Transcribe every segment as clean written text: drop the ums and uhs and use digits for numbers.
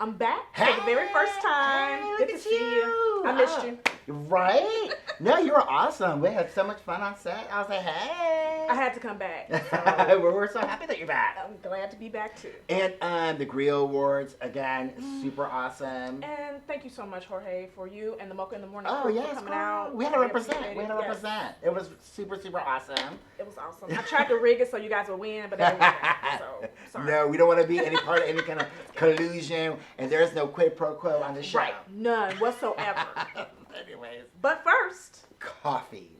I'm back Hey, for the very first time. hey, Good look to at see you. I missed you. Right? No, you were awesome. We had so much fun on set. I was like, hey. I had to come back. So We're so happy that you're back. I'm glad to be back too. And the Griot Awards, again, super awesome. And thank you so much, Jorge, for you and the Mocha in the Morning Oh, crew yes, for coming girl. out. We had to I represent. appreciate We had to Yes. represent. It was super, super awesome. It was awesome. I tried to rig it so you guys would win, but it didn't work out. So, sorry. No, we don't want to be any part of any kind of collusion, and there's no quid pro quo on the show. Right. None whatsoever. Anyways. But first, Coffee.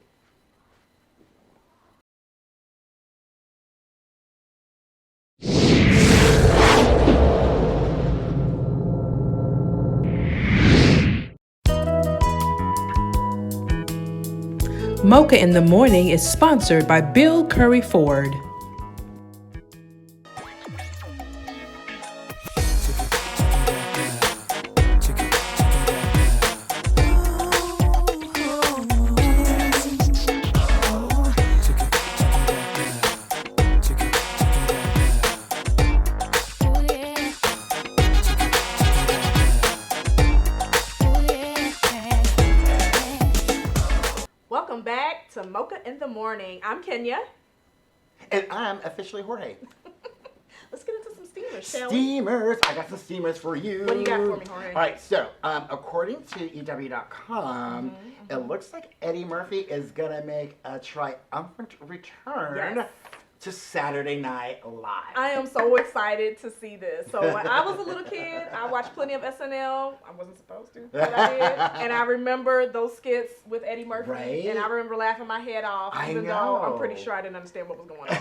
Mocha in the Morning is sponsored by Bill Curry Ford. welcome back to Mocha in the Morning. I'm Kenya. And I'm officially Jorge. Let's get into some steamers, shall we? Steamers. I got some steamers for you. What do you got for me, Jorge? All right, so according to EW.com, it looks like Eddie Murphy is going to make a triumphant return Yes. to Saturday Night Live. I am so excited to see this. So when I was a little kid, I watched plenty of SNL. I wasn't supposed to, but I did. And I remember those skits with Eddie Murphy. Right? And I remember laughing my head off, I even though I'm know. pretty sure I didn't understand what was going on.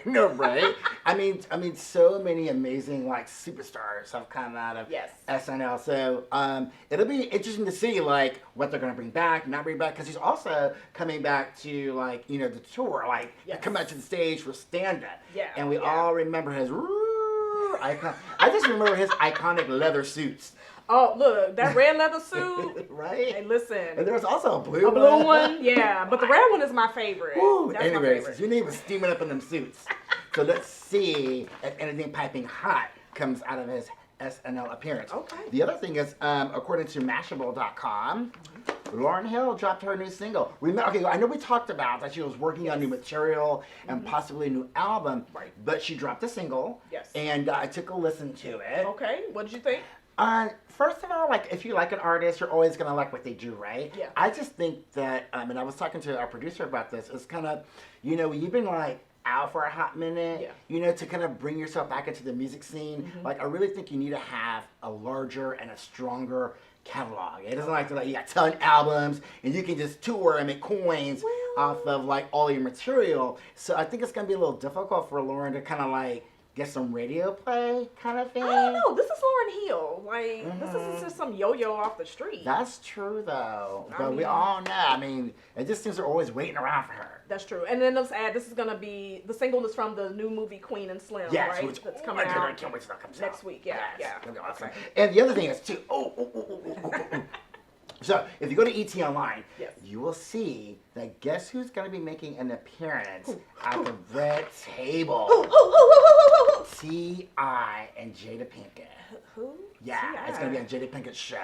No, right? I mean, so many amazing like superstars have come out of Yes. SNL. So it'll be interesting to see like what they're gonna bring back, not bring back, because he's also coming back to like the tour, like Yes. come out to the stage for stand up. Yeah, And we yeah. all remember his icon. I just remember his iconic leather suits, Oh, look, that red leather suit. right? Hey, listen. And there was also a blue one, yeah. But the red one is my favorite. Woo. That's my Anyways, favorite. your name was steaming up in them suits. So let's see if anything piping hot comes out of his SNL appearance. Okay. The other thing is, according to Mashable.com, Lauryn Hill dropped her new single. Okay, I know we talked about that she was working on new material and possibly a new album, Right. but she dropped a single. Yes. And I took a listen to it. Okay, what did you think? First of all, like if you like an artist, you're always gonna like what they do, right? Yeah. I just think that, and I was talking to our producer about this. It's kind of, you've been like out for a hot minute, to kind of bring yourself back into the music scene. Like I really think you need to have a larger and a stronger catalog. It doesn't like you got 10 albums and you can just tour and make coins off of like all your material. So I think it's gonna be a little difficult for Lauren to kind of like get some radio play kind of thing. I don't know. This is Lauryn Hill. Like, this isn't just some yo-yo off the street. That's true though. But we mean- all know. I mean, it just seems they're always waiting around for her. That's true. And then let's add, this is going to be, the single is from the new movie Queen and Slim, Yes, right? which, That's oh coming my God, I out can't wait till that comes next out. week. Yeah, Yes, yeah. it'll be awesome. Okay. And the other thing is too. So if you go to ET Online, Yes. you will see that guess who's going to be making an appearance at the red table? Who? T.I. and Jada Pinkett. Who? Yeah, T.I. it's going to be on Jada Pinkett's show.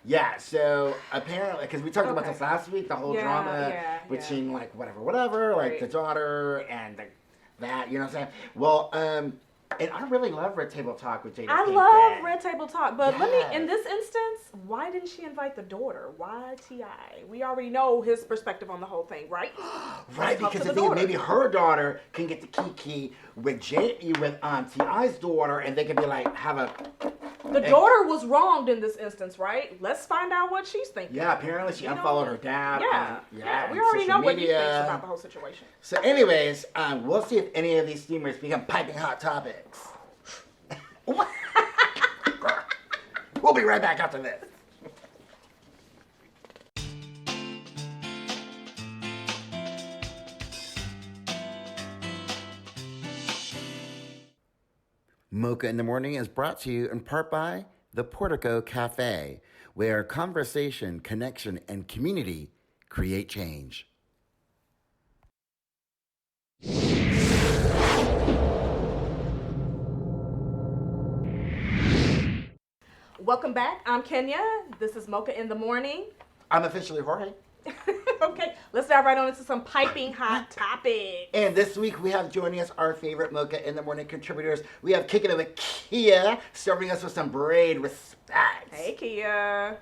Yeah, so apparently, because we talked about Okay. this last week, the whole Yeah, drama yeah. between like whatever, like Right. the daughter and that, you know what I'm saying? Well, and I really love Red Table Talk with Jada I Pinkett. love Red Table Talk, but let Yes. me, in this instance, why didn't she invite the daughter? Why T.I.? We already know his perspective on the whole thing, right? Right, Talk because to the the thing is daughter. maybe her daughter can get the kiki with T.I.'s daughter, and they can be like, have a... The daughter was wronged in this instance, right? Let's find out what she's thinking. Yeah, apparently she You know? unfollowed her dad. Yeah, on we already social know what he media. thinks about the whole situation. So anyways, we'll see if any of these steamers become piping hot topics. We'll be right back after this. Mocha in the Morning is brought to you in part by the Portico Cafe, where conversation, connection, and community create change. Welcome back. I'm Kenya. This is Mocha in the Morning. I'm officially Jorge. Okay, let's dive right on into some piping hot topics. And this week we have joining us our favorite Mocha in the Morning contributors. We have kicking it with Kia, serving us with some braid respect. Hey, Kia.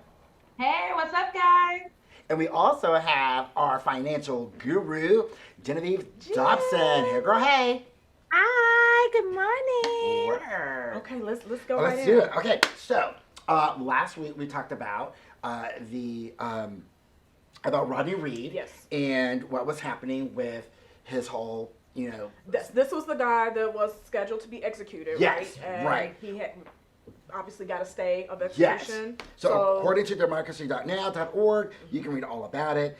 Hey, what's up, guys? And we also have our financial guru, Genevieve Dobson. Here, girl, hey. Hi, good morning. Okay, let's go Let's right do in. it. Okay, so last week we talked about about Rodney Reed. Yes. And what was happening with his whole, This was the guy that was scheduled to be executed, Yes, right? And right. he had obviously got a stay of Yes. execution. So according to democracy.now.org, you can read all about it.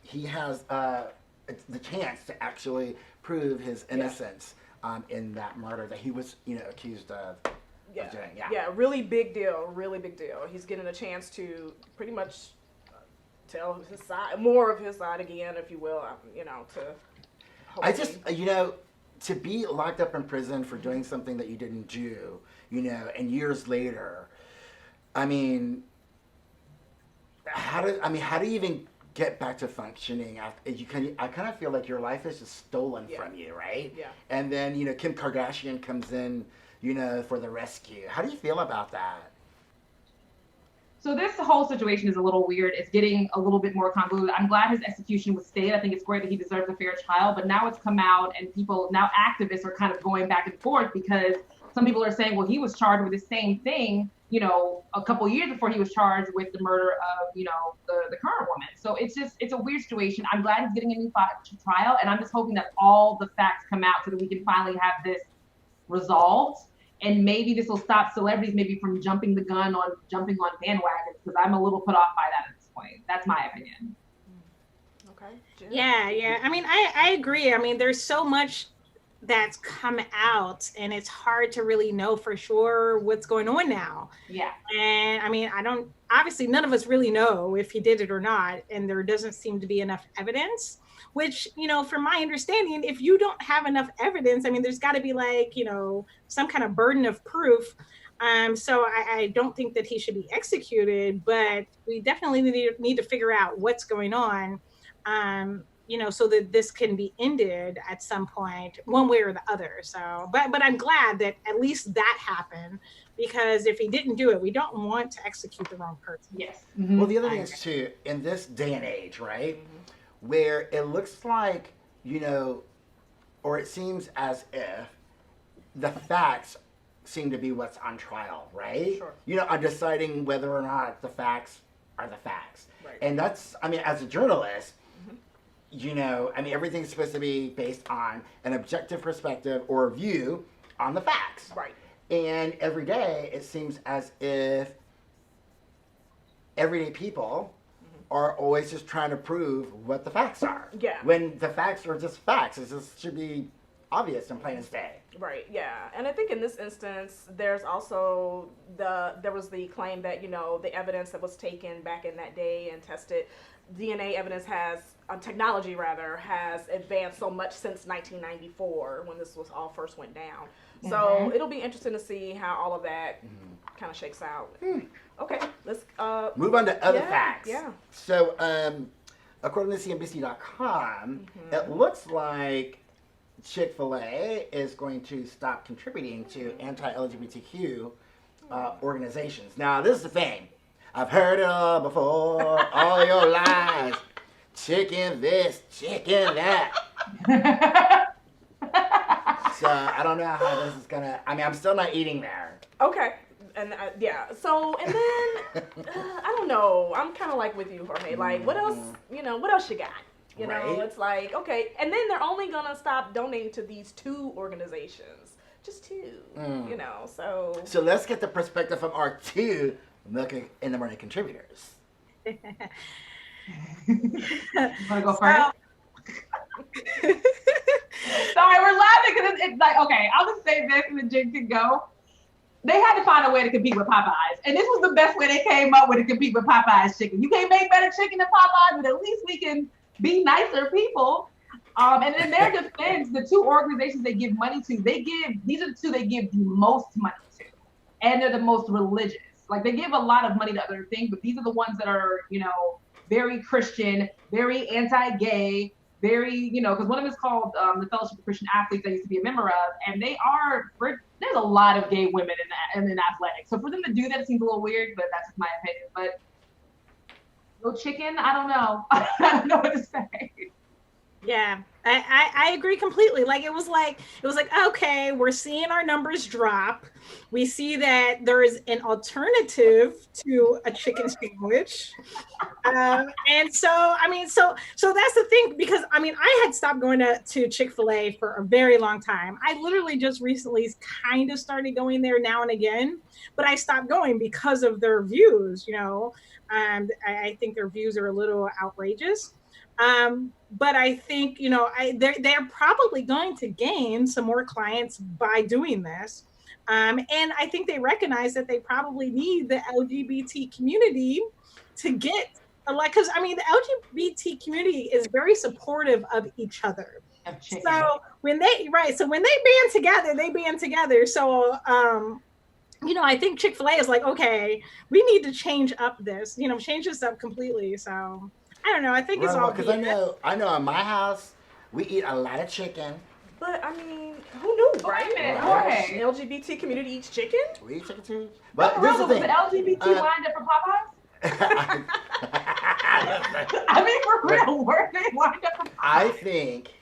He has the chance to actually prove his innocence in that murder that he was, accused of doing. Yeah, really big deal. Really big deal. He's getting a chance to pretty much tell his side, more of his side again, if you will. To. I just, to be locked up in prison for doing something that you didn't do, and years later, I mean, how do you even get back to functioning after I kind of feel like your life is just stolen from you, right? Yeah. And then, Kim Kardashian comes in, for the rescue. How do you feel about that? So this whole situation is a little weird. It's getting a little bit more convoluted. I'm glad his execution was stayed. I think it's great that he deserves a fair trial, but now it's come out and activists are kind of going back and forth because some people are saying, well, he was charged with the same thing, a couple years before he was charged with the murder of, the current woman. So it's a weird situation. I'm glad he's getting a new trial, and I'm just hoping that all the facts come out so that we can finally have this resolved. And maybe this will stop celebrities maybe from jumping on bandwagons, because I'm a little put off by that at this point. That's my opinion. Okay. Jen? Yeah. I mean, I agree. I mean, there's so much that's come out, and it's hard to really know for sure what's going on now. Yeah. And I mean, obviously none of us really know if he did it or not, and there doesn't seem to be enough evidence. Which, from my understanding, if you don't have enough evidence, I mean, there's got to be some kind of burden of proof. So I don't think that he should be executed, but we definitely need to figure out what's going on, so that this can be ended at some point, one way or the other. So, but I'm glad that at least that happened, because if he didn't do it, we don't want to execute the wrong person. Yes. Mm-hmm. Well, the other thing is too, in this day and age, right? Mm-hmm. Where it looks like, or it seems as if the facts seem to be what's on trial, right? Sure. On deciding whether or not the facts are the facts. Right. And that's, as a journalist, everything's supposed to be based on an objective perspective or view on the facts. Right. And every day it seems as if everyday people are always just trying to prove what the facts are. Yeah. When the facts are just facts. It just should be obvious and plain as day. Right, yeah. And I think in this instance, there's also there was the claim that, the evidence that was taken back in that day and tested, DNA evidence technology has advanced so much since 1994 when this was all first went down. Mm-hmm. So it'll be interesting to see how all of that kind of shakes out. Okay, let's move on to other facts. Yeah. So, according to CNBC.com, it looks like Chick-fil-A is going to stop contributing to anti-LGBTQ organizations. Now, this is the thing. I've heard it all before, all your lies. Chicken this, chicken that. So, I don't know how this is going to... I'm still not eating there. Okay. And so, and then, I don't know, I'm kind of like with you, Jorge, like, what else, what else you got? Right. It's like, okay, and then they're only going to stop donating to these 2 organizations, just 2, so. So let's get the perspective from our 2 Mocha in the Morning contributors. Want to go first? Sorry, we're laughing because it's like, okay, I'll just say this and the Jen can go. They had to find a way to compete with Popeyes. And this was the best way they came up with to compete with Popeyes chicken. You can't make better chicken than Popeyes, but at least we can be nicer people. And in their defense, the 2 organizations they give money to, these are the 2 they give the most money to. And they're the most religious. Like they give a lot of money to other things, but these are the ones that are, very Christian, very anti-gay, very, because one of them is called the Fellowship of Christian Athletes I used to be a member of, and there's a lot of gay women in athletics. So for them to do that seems a little weird, but that's just my opinion. But no chicken, I don't know. I don't know what to say. Yeah, I agree completely. Like it was like, okay, we're seeing our numbers drop. We see that there is an alternative to a chicken sandwich. And so, so that's the thing, because I had stopped going to Chick-fil-A for a very long time. I literally just recently kind of started going there now and again, but I stopped going because of their views, and I think their views are a little outrageous. But I think, they're probably going to gain some more clients by doing this. And I think they recognize that they probably need the LGBT community to get because the LGBT community is very supportive of each other. So when they band together, they band together. So I think Chick-fil-A is like, okay, we need to change up this, change this up completely. So I don't know. I think it's all because I know in my house we eat a lot of chicken. But who knew, right? Okay. LGBT community eats chicken. We eat chicken too. But this is the thing. The LGBT lined up for Popeyes. For real, were they lined up for Popeyes? I think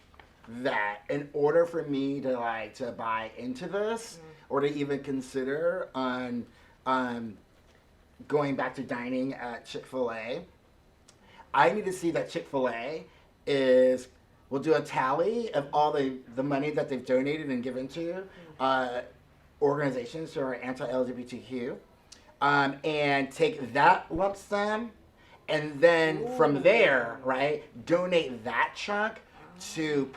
that in order for me to buy into this or to even consider on going back to dining at Chick-fil-A, I need to see that Chick-fil-A will do a tally of all the money that they've donated and given to organizations who are anti-LGBTQ, and take that lump sum, and then from there, right, donate that chunk to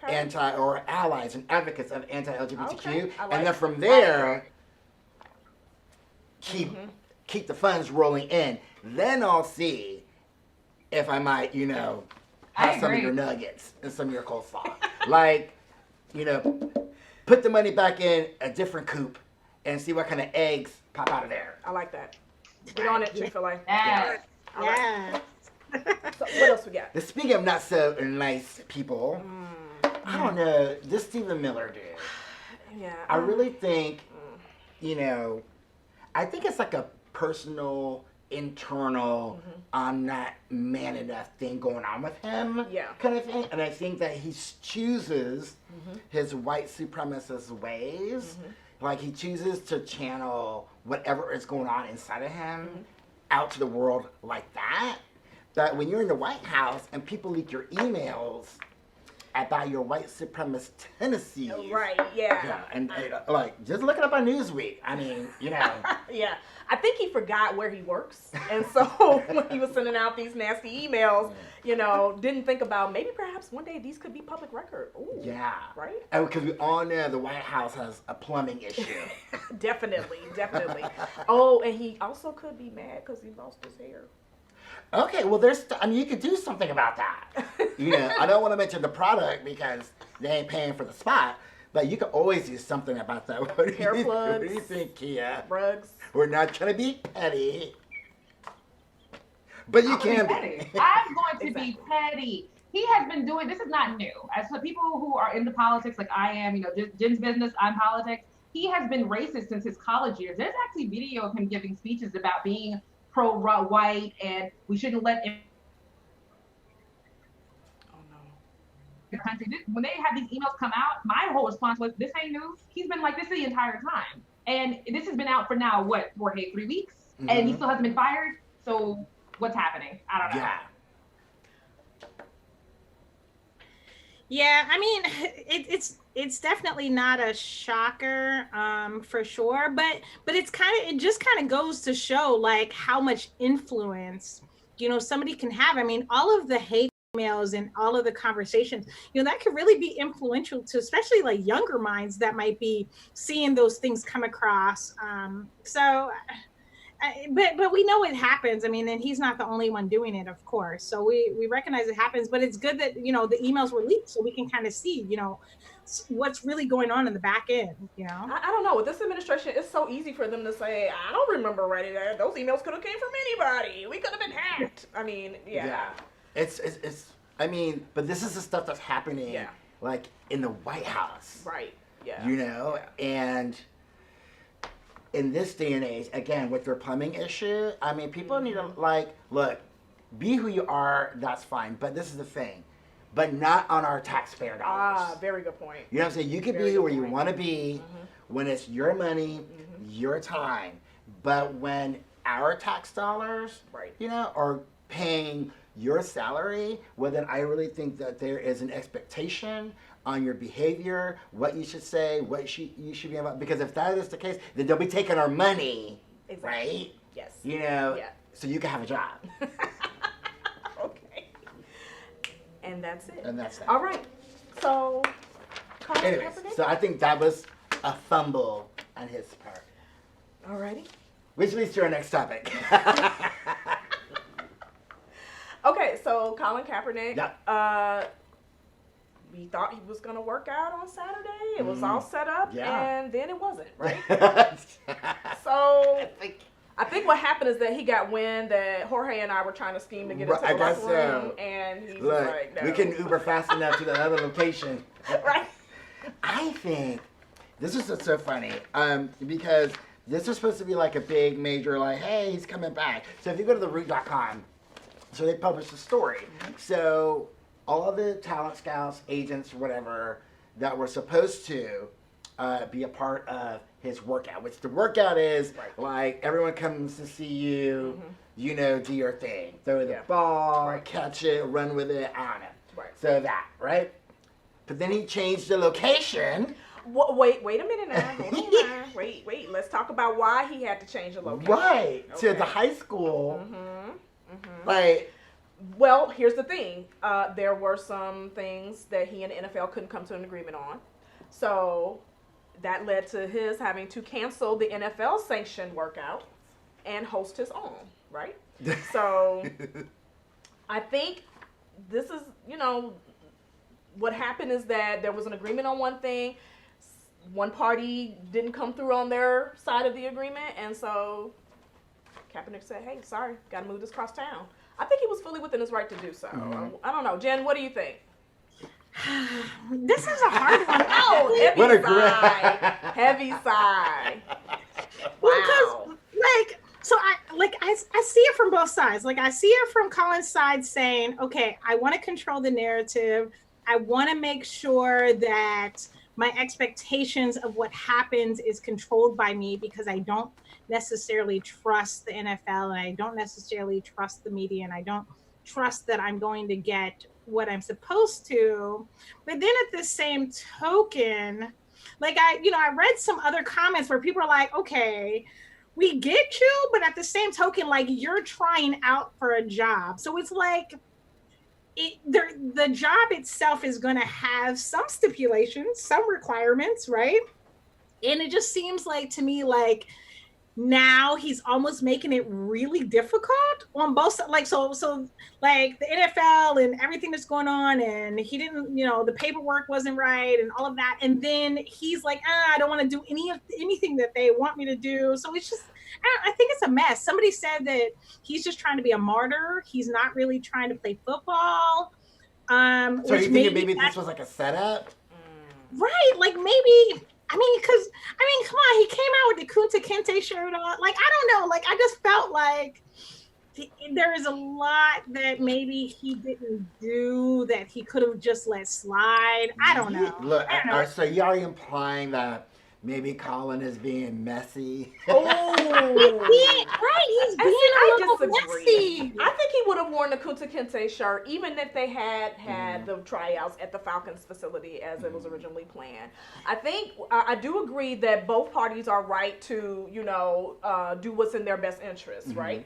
anti or allies and advocates of anti-LGBTQ, and then from there keep the funds rolling in. Then I'll see if I might, have some of your nuggets and some of your coleslaw. Put the money back in a different coop and see what kind of eggs pop out of there. I like that. Get on it, Chick-fil-A. Yeah. So what else we got? Speaking of not so nice people, I don't know, this Stephen Miller dude. Yeah. I really think, I think it's like a personal, internal, I'm not man enough thing going on with him, kind of thing. And I think that he chooses his white supremacist ways. Like he chooses to channel whatever is going on inside of him out to the world like that. That when you're in the White House and people leak your emails about your white supremacist tendencies. Right, yeah. Yeah, and just look it up on Newsweek. Yeah. I think he forgot where he works. And so when he was sending out these nasty emails, didn't think about maybe perhaps one day these could be public record. Ooh, yeah. Right? And because we all know the White House has a plumbing issue. Definitely. Oh, and he also could be mad because he lost his hair. Okay, well, you could do something about that. I don't want to mention the product because they ain't paying for the spot, but you could always do something about that. Hair plugs. What do you think, Kia? Rugs. We're not trying to be petty, but you can be. I'm going to be petty. He has been doing, this is not new. As for people who are into politics like I am, Jen's business, I'm politics, he has been racist since his college years. There's actually video of him giving speeches about being pro-white and we shouldn't let country. When they had these emails come out, my whole response was, this ain't new. He's been like this the entire time. And this has been out for now, Jorge, 3 weeks? And he still hasn't been fired? So what's happening? I don't know. Yeah, it's definitely not a shocker, for sure, but it just kind of goes to show like how much influence, somebody can have. All of the hate emails and all of the conversations, that could really be influential to especially like younger minds that might be seeing those things come across. So But we know it happens. I mean, and he's not the only one doing it, of course. So we recognize it happens, but it's good that, the emails were leaked so we can kind of see, what's really going on in the back end, I don't know. With this administration, it's so easy for them to say, I don't remember writing that. Those emails could have came from anybody. We could have been hacked. I mean, yeah. It's I mean, but this is the stuff that's happening like in the White House. Right. Yeah. And in this day and age, again, with their plumbing issue, I mean, people need to, look, be who you are, that's fine. But this is the thing. But not on our taxpayer dollars. Very good point. You know what I'm saying? You can be where you want to be when it's your money, your time. But when our tax dollars, are paying your salary, well, then I really think that there is an expectation on your behavior, what you should say, what you should be about. Because if that is the case, then they'll be taking our money, right? Yes. So you can have a job. Okay. And that's it. And that's that. All right. So, anyways, so I think that was a fumble on his part. Alrighty. Which leads to our next topic. Okay, so Colin Kaepernick. Yep. We thought he was going to work out on Saturday. It was all set up, and then it wasn't, right? So I think what happened is that he got wind that Jorge and I were trying to scheme to get into the locker room, and he's like, no. We couldn't Uber fast enough to the other location. Right. I think this is so funny because this was supposed to be like a big major, like, hey, he's coming back. So if you go to theroot.com, so they published a story. So all of the talent scouts, agents, whatever, that were supposed to be a part of his workout, which the workout is like everyone comes to see you, do your thing. Throw the ball, catch it, run with it, I don't know. Right. So that, right? But then he changed the location. Wait a minute now. Hold on now. Wait. Let's talk about why he had to change the location. Right. To the high school. Like, well, here's the thing. There were some things that he and the NFL couldn't come to an agreement on. So that led to his having to cancel the NFL sanctioned workout and host his own, right? So I think this is, what happened is that there was an agreement on one thing. One party didn't come through on their side of the agreement, and so Kaepernick said, hey, sorry, got to move this across town. I think he was fully within his right to do so. I don't know. Jen, what do you think? This is a hard one. Oh, heavy sigh. Heavy sigh. Wow. Because, I see it from both sides. Like, I see it from Colin's side saying, okay, I want to control the narrative. I want to make sure that my expectations of what happens is controlled by me because I don't necessarily trust the NFL and I don't necessarily trust the media and I don't trust that I'm going to get what I'm supposed to. But then at the same token, I read some other comments where people are like, okay, we get you, but at the same token, you're trying out for a job. So it's like, the job itself is going to have some stipulations, some requirements, right? And it just seems to me now he's almost making it really difficult on both sides. So the NFL and everything that's going on, and he didn't, the paperwork wasn't right and all of that. And then he's like, I don't want to do anything that they want me to do. So it's just, I think it's a mess. Somebody said that he's just trying to be a martyr. He's not really trying to play football. So you think maybe this was like a setup? Right. Maybe, come on. He came out with the Kunta Kinte shirt on. I don't know. I just felt like there is a lot that maybe he didn't do that he could have just let slide. I don't know. Look, so you are implying that maybe Colin is being messy? He's being a little messy. I think he would have worn the Kunta Kinte shirt even if they had the tryouts at the Falcons facility as it was originally planned. I think I do agree that both parties are right to do what's in their best interest, right?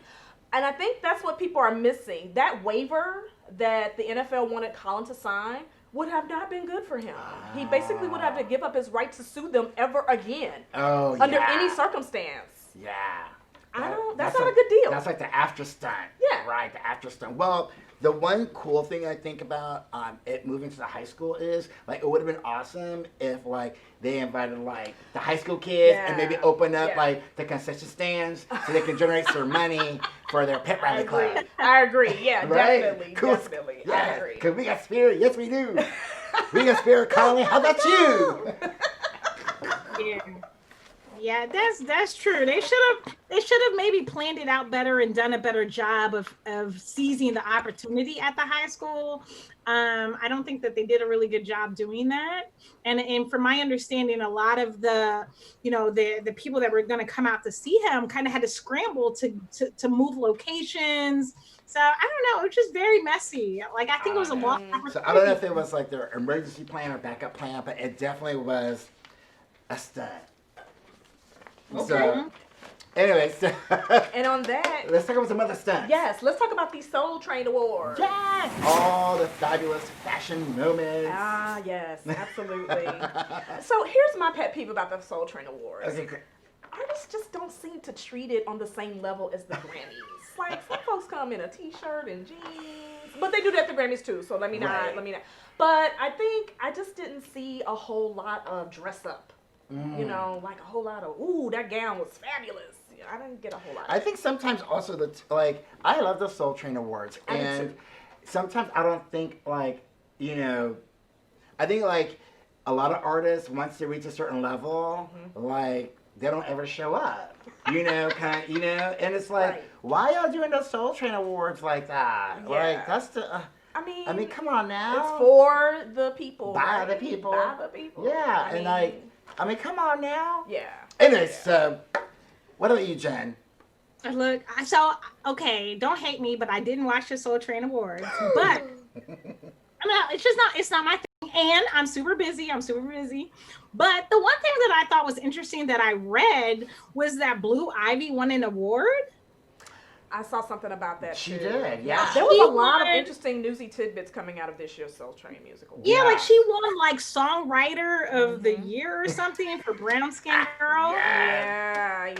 And I think that's what people are missing. That waiver that the NFL wanted Colin to sign would have not been good for him. He basically would have to give up his right to sue them ever again. Oh, under any circumstance. Yeah. That's not a good deal. That's like the after stunt. Yeah. Right, the after stunt. Well, the one cool thing I think about it moving to the high school is like it would have been awesome if like they invited like the high school kids and maybe open up like the concession stands so they can generate some money for their pep rally club. I agree. Yeah, Right? definitely. Cool. Definitely. Yeah, I agree. because we got spirit. Yes, we do. We got spirit calling. How about you? Yeah, that's true. They should have maybe planned it out better and done a better job of seizing the opportunity at the high school. I don't think that they did a really good job doing that. And from my understanding, a lot of the the people that were going to come out to see him kind of had to scramble to move locations. So I don't know. It was just very messy. Like I think it was a lost opportunity. So I don't know if it was like their emergency plan or backup plan, but it definitely was a stunt. Okay. So, anyway, And on that, let's talk about some other stunts. yes, let's talk about these Soul Train Awards. Yes! All the fabulous fashion moments. Ah, yes, absolutely. So here's my pet peeve about the Soul Train Awards. Okay, great. Artists just don't seem to treat it on the same level as the Grammys. Like some folks come in a t-shirt and jeans, but they do that at the Grammys too. So let me not. But I think I just didn't see a whole lot of dress up. You know, like a whole lot of ooh, that gown was fabulous. I didn't get a whole lot. I think sometimes also I love the Soul Train Awards, and sometimes I don't think I think like a lot of artists once they reach a certain level, like they don't ever show up. And it's like, why y'all doing the Soul Train Awards like that? Yeah. Like that's the. I mean, come on now. It's for the people. By the people. By the people. Yeah, I mean, come on now. Yeah. Anyways, so what about you, Jen? Look, okay, don't hate me, but I didn't watch the Soul Train Awards. But it's not my thing. And I'm super busy. But the one thing that I thought was interesting that I read was that Blue Ivy won an award. I saw something about that She too. did, yeah. There was a lot of interesting newsy tidbits coming out of this year's Soul Train musical. Yeah, like she won like Songwriter of the Year or something for Brown Skin Girl. Yeah. I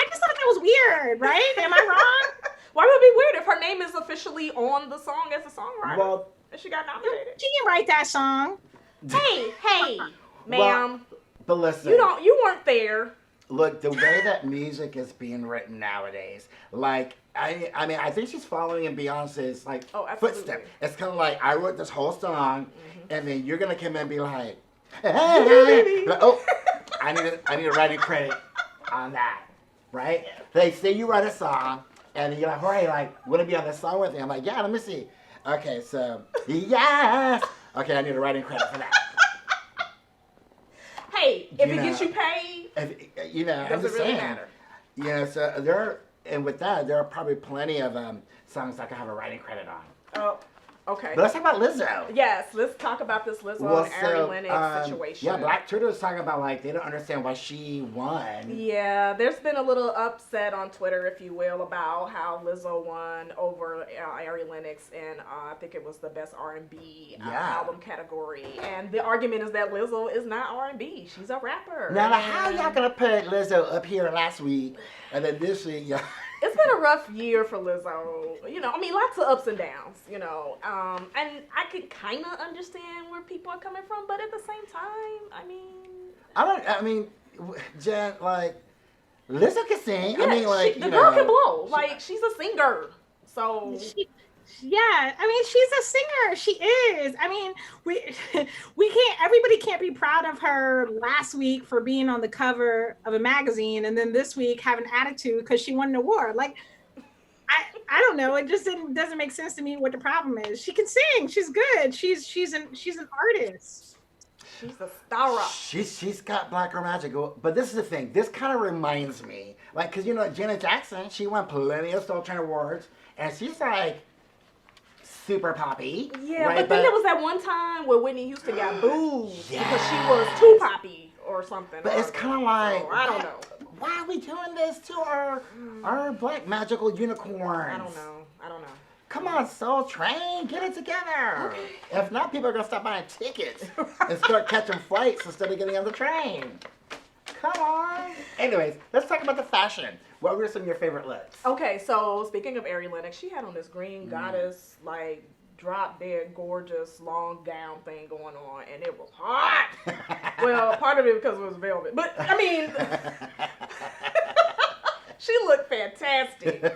just thought that was weird, right? Am I wrong? Why would it be weird if her name is officially on the song as a songwriter? Well, and she got nominated. She didn't write that song. Hey, ma'am. But listen, you weren't there. Look, the way that music is being written nowadays, like I mean, I think she's following in Beyonce's footsteps. It's kind of like I wrote this whole song, and then you're gonna come in and be like, oh, I need a writing credit on that, right? They say you write a song, and then you're like, Jorge, like, want to be on this song with me? I'm like, yeah, let me see. Okay, so yes, okay, I need a writing credit for that. Hey, if it gets you paid, I'm just really saying. matter. So with that, there are probably plenty of songs that I can have a writing credit on. Oh, okay. But let's talk about Lizzo. Yes, let's talk about this Lizzo and Ari Lennox situation. Yeah, Black Twitter was talking about they don't understand why she won. Yeah, there's been a little upset on Twitter, if you will, about how Lizzo won over Ari Lennox in I think it was the best R&B album category. And the argument is that Lizzo is not R&B; she's a rapper. Now, how y'all gonna put Lizzo up here last week and then this week, y'all? It's been a rough year for Lizzo. Lots of ups and downs, and I could kind of understand where people are coming from, but at the same time, Jen, Lizzo can sing. Yeah, the girl can blow. She's a singer. So she's a singer. She is. We can't. Everybody can't be proud of her last week for being on the cover of a magazine, and then this week have an attitude because she won an award. I don't know. It just doesn't make sense to me what the problem is. She can sing. She's good. She's an artist. She's a star. She's got black girl magic. But this is the thing. This kind of reminds me, because Janet Jackson, she won plenty of Soul Train Awards, and she's super poppy. Yeah, right? but then there was that one time where Whitney Houston got booed because she was too poppy or something. But it's kind of like, I don't know. Why are we doing this to our black magical unicorns? I don't know. Come on, Soul Train, get it together. Okay. If not, people are gonna stop buying tickets and start catching flights instead of getting on the train. Come on. Anyways, let's talk about the fashion. What were some of your favorite looks? Okay, so speaking of Ari Lennox, she had on this green goddess, like, drop dead gorgeous long gown thing going on, and it was hot. Well, part of it because it was velvet, but I mean, she looked fantastic.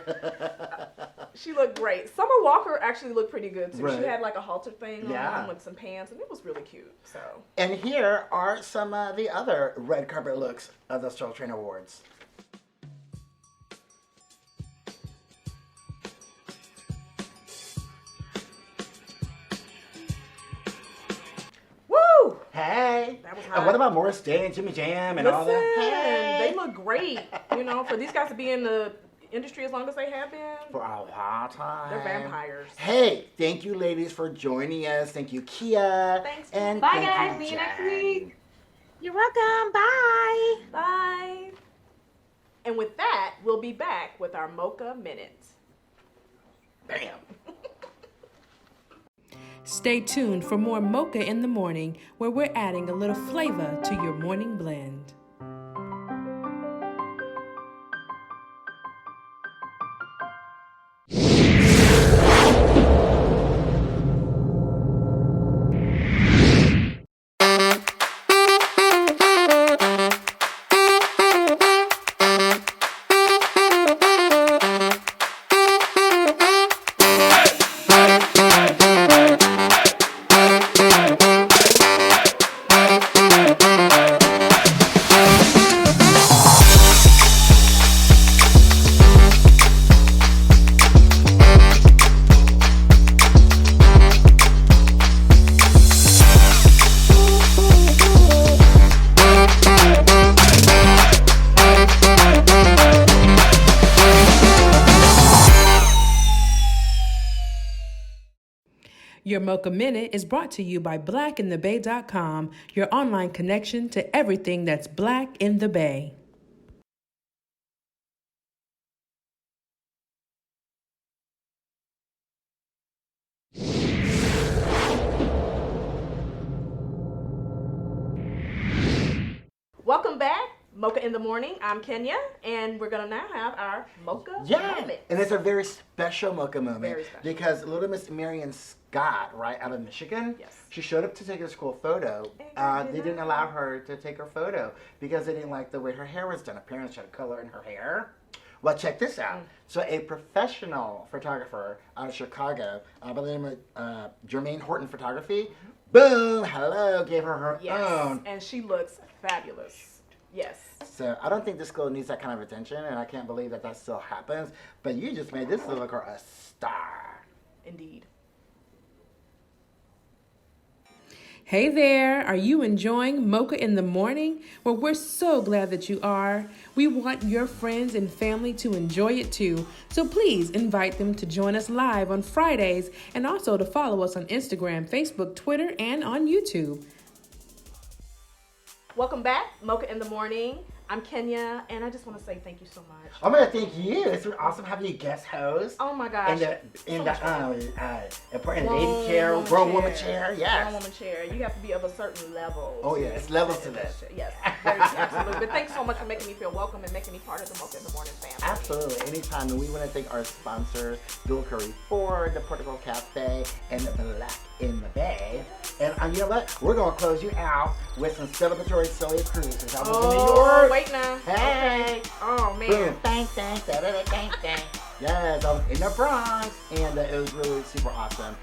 She looked great. Summer Walker actually looked pretty good too. Right. She had like a halter thing on with some pants, and it was really cute. So. And here are some of the other red carpet looks of the Soul Train Awards. Hey. That was hot. And what about Morris Day and Jimmy Jam and all that? Hey. They look great. You know, for these guys to be in the industry as long as they have been. For a long time. They're vampires. Hey, thank you ladies for joining us. Thank you, Kia. Thanks. And bye guys. See you next week. You're welcome. Bye. Bye. And with that, we'll be back with our Mocha Minute. Bam. Stay tuned for more Mocha in the Morning, where we're adding a little flavor to your morning blend. Your Mocha Minute is brought to you by blackinthebay.com, your online connection to everything that's Black in the Bay. Welcome back. Mocha in the Morning. I'm Kenya, and we're going to now have our Mocha moment. And it's a very special Mocha moment. Very special. Because little Miss Marion Scott, right, out of Michigan, yes, she showed up to take her school photo. They didn't allow her to take her photo because they didn't like the way her hair was done. Her parents had color in her hair. Well, check this out. So a professional photographer out of Chicago by the name of Jermaine Horton Photography, boom, hello, gave her her own. And she looks fabulous. Yes. So I don't think this school needs that kind of attention, and I can't believe that that still happens. But you just made this look like a star. Indeed. Hey there, are you enjoying Mocha in the Morning? Well, we're so glad that you are. We want your friends and family to enjoy it too. So please invite them to join us live on Fridays and also to follow us on Instagram, Facebook, Twitter, and on YouTube. Welcome back, Mocha in the Morning. I'm Kenya, and I just want to say thank you so much. I'm gonna thank you. It's been awesome having you guest host. Oh my gosh. In the important baby chair, grown woman chair. Yes. Grown woman chair. You have to be of a certain level. Oh yeah, it's levels to this. Yes, very, absolutely. But thanks so much for making me feel welcome and making me part of the Mocha in the Morning family. Absolutely, anytime. And we want to thank our sponsors, Bill Curry Ford, the Portugal Cafe, and the Black in the Bay. And you know what? We're gonna close you out with some celebratory Celia Cruz. I was in New York. Wait now. Hey. Okay. Oh man. Boom. Bang, bang, bang, bang. Yes, I was in the Bronx, and it was really super awesome.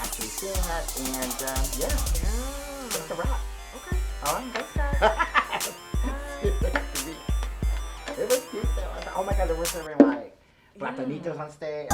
Actually seeing that, and yeah. That's a wrap. Okay. All right. Thanks, guys. It was cute though. Oh my God, there were so many like Platanitos on stage.